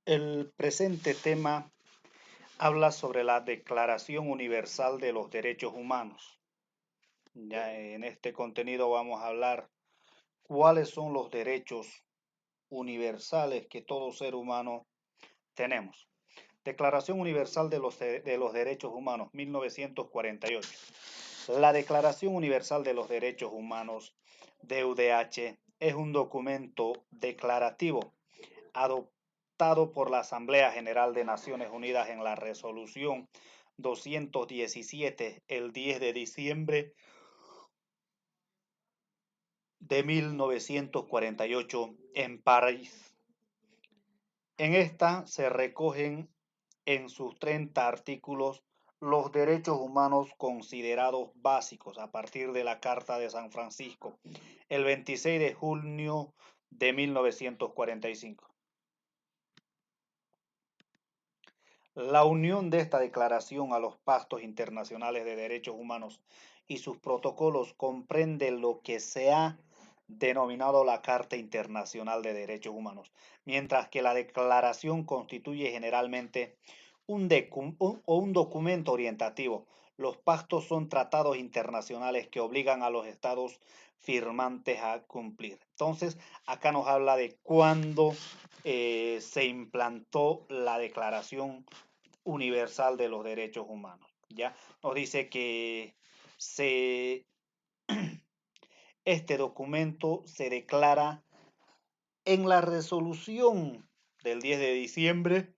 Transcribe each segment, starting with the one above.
El presente tema habla sobre la Declaración Universal de los Derechos Humanos. Ya en este contenido vamos a hablar cuáles son los derechos universales que todo ser humano tenemos. Declaración Universal de los Derechos Humanos, 1948. La Declaración Universal de los Derechos Humanos, DUDH, es un documento declarativo adoptado por la Asamblea General de Naciones Unidas en la Resolución 217 el 10 de diciembre de 1948 en París. En esta se recogen en sus 30 artículos los derechos humanos considerados básicos a partir de la Carta de San Francisco, el 26 de junio de 1945. La unión de esta declaración a los pactos internacionales de derechos humanos y sus protocolos comprende lo que se ha denominado la Carta Internacional de Derechos Humanos, mientras que la declaración constituye generalmente un documento orientativo. Los pactos son tratados internacionales que obligan a los estados firmantes a cumplir. Entonces, acá nos habla de cuándo se implantó la Declaración Universal de los Derechos Humanos. Ya nos dice que se, este documento se declara en la resolución del 10 de diciembre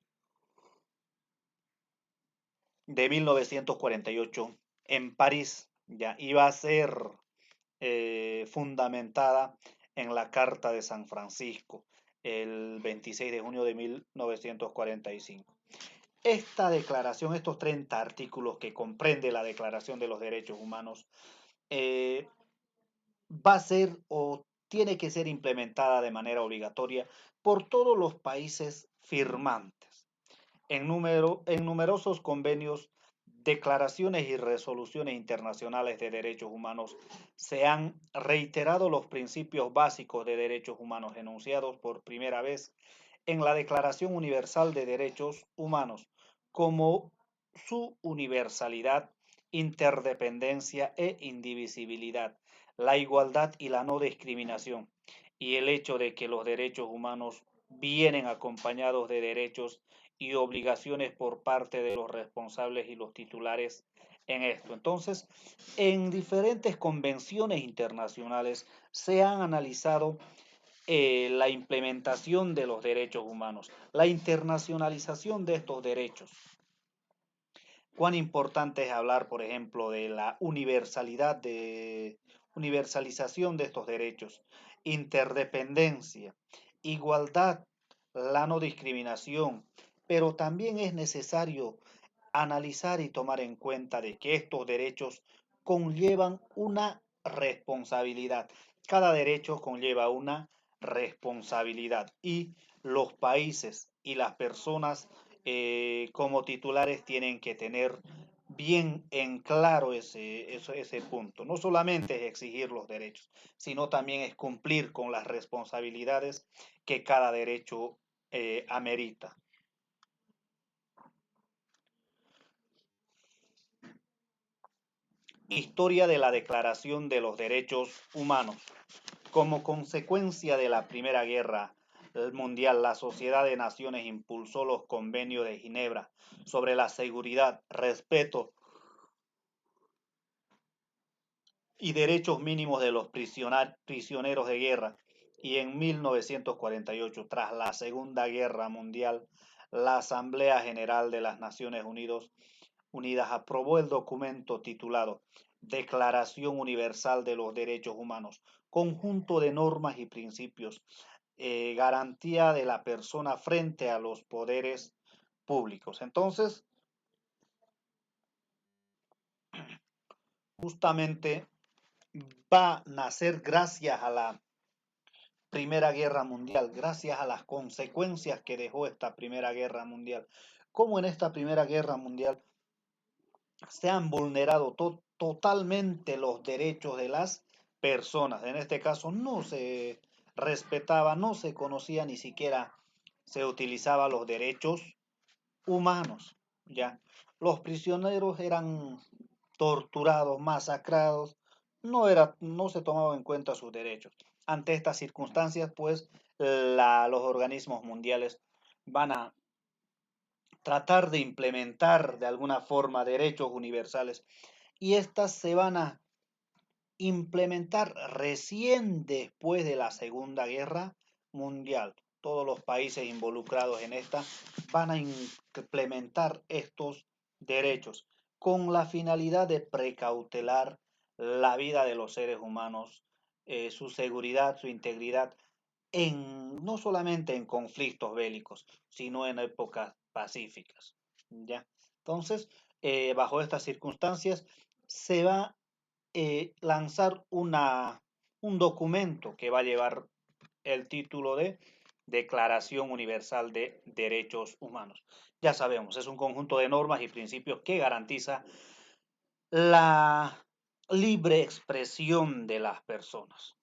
de 1948 en París. Ya iba a ser fundamentada en la Carta de San Francisco el 26 de junio de 1945. Esta declaración, estos 30 artículos que comprende la Declaración de los Derechos Humanos, va a ser o tiene que ser implementada de manera obligatoria por todos los países firmantes. En numerosos convenios, declaraciones y resoluciones internacionales de derechos humanos se han reiterado los principios básicos de derechos humanos enunciados por primera vez en la Declaración Universal de Derechos Humanos, como su universalidad, interdependencia e indivisibilidad, la igualdad y la no discriminación, y el hecho de que los derechos humanos vienen acompañados de derechos y obligaciones por parte de los responsables y los titulares en esto. Entonces, en diferentes convenciones internacionales se han analizado la implementación de los derechos humanos, la internacionalización de estos derechos. Cuán importante es hablar, por ejemplo, de la universalización de estos derechos, interdependencia, igualdad, la no discriminación, pero también es necesario analizar y tomar en cuenta de que estos derechos conllevan una responsabilidad. Cada derecho conlleva una responsabilidad y los países y las personas como titulares tienen que tener bien en claro ese punto. No solamente es exigir los derechos, sino también es cumplir con las responsabilidades que cada derecho amerita. Historia de la Declaración de los Derechos Humanos. Como consecuencia de la Primera Guerra Mundial, la Sociedad de Naciones impulsó los convenios de Ginebra sobre la seguridad, respeto y derechos mínimos de los prisioneros de guerra. Y en 1948, tras la Segunda Guerra Mundial, la Asamblea General de las Naciones Unidas aprobó el documento titulado Declaración Universal de los Derechos Humanos, conjunto de normas y principios, garantía de la persona frente a los poderes públicos. Entonces, justamente va a nacer gracias a la Primera Guerra Mundial, gracias a las consecuencias que dejó esta Primera Guerra Mundial. Como en esta Primera Guerra Mundial se han vulnerado totalmente los derechos de las personas. En este caso no se respetaba, no se conocía ni siquiera se utilizaban los derechos humanos, ¿ya? Los prisioneros eran torturados, masacrados, no se tomaban en cuenta sus derechos. Ante estas circunstancias, pues, los organismos mundiales van a tratar de implementar de alguna forma derechos universales y estas se van a implementar recién después de la Segunda Guerra Mundial. Todos los países involucrados en esta van a implementar estos derechos con la finalidad de precautelar la vida de los seres humanos, su seguridad, su integridad, no solamente en conflictos bélicos, sino en épocas pacíficas. ¿Ya? Entonces, bajo estas circunstancias, se va lanzar un documento que va a llevar el título de Declaración Universal de Derechos Humanos. Ya sabemos, es un conjunto de normas y principios que garantiza la libre expresión de las personas.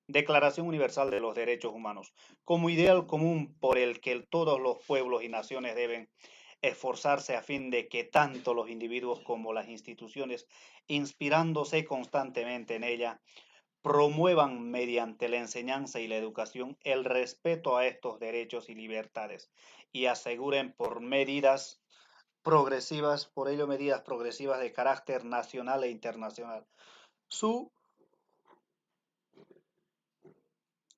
Declaración Universal de los Derechos Humanos, como ideal común por el que todos los pueblos y naciones deben esforzarse a fin de que tanto los individuos como las instituciones, inspirándose constantemente en ella, promuevan mediante la enseñanza y la educación el respeto a estos derechos y libertades y aseguren por ello medidas progresivas de carácter nacional e internacional, su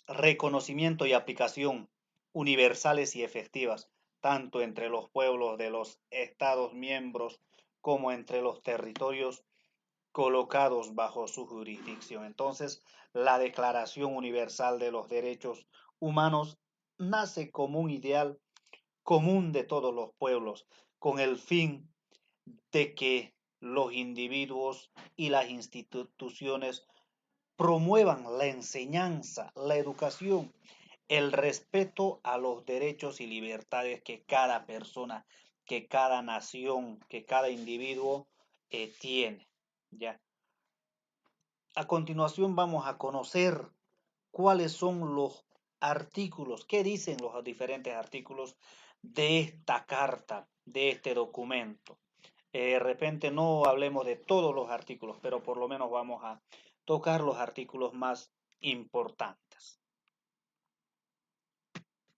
reconocimiento y aplicación universales y efectivas, tanto entre los pueblos de los Estados miembros como entre los territorios colocados bajo su jurisdicción. Entonces, la Declaración Universal de los Derechos Humanos nace como un ideal común de todos los pueblos, con el fin de que los individuos y las instituciones promuevan la enseñanza, la educación, el respeto a los derechos y libertades que cada persona, que cada nación, que cada individuo tiene. ¿Ya? A continuación vamos a conocer cuáles son los artículos, qué dicen los diferentes artículos de esta carta, de este documento. De repente no hablemos de todos los artículos, pero por lo menos vamos a tocar los artículos más importantes.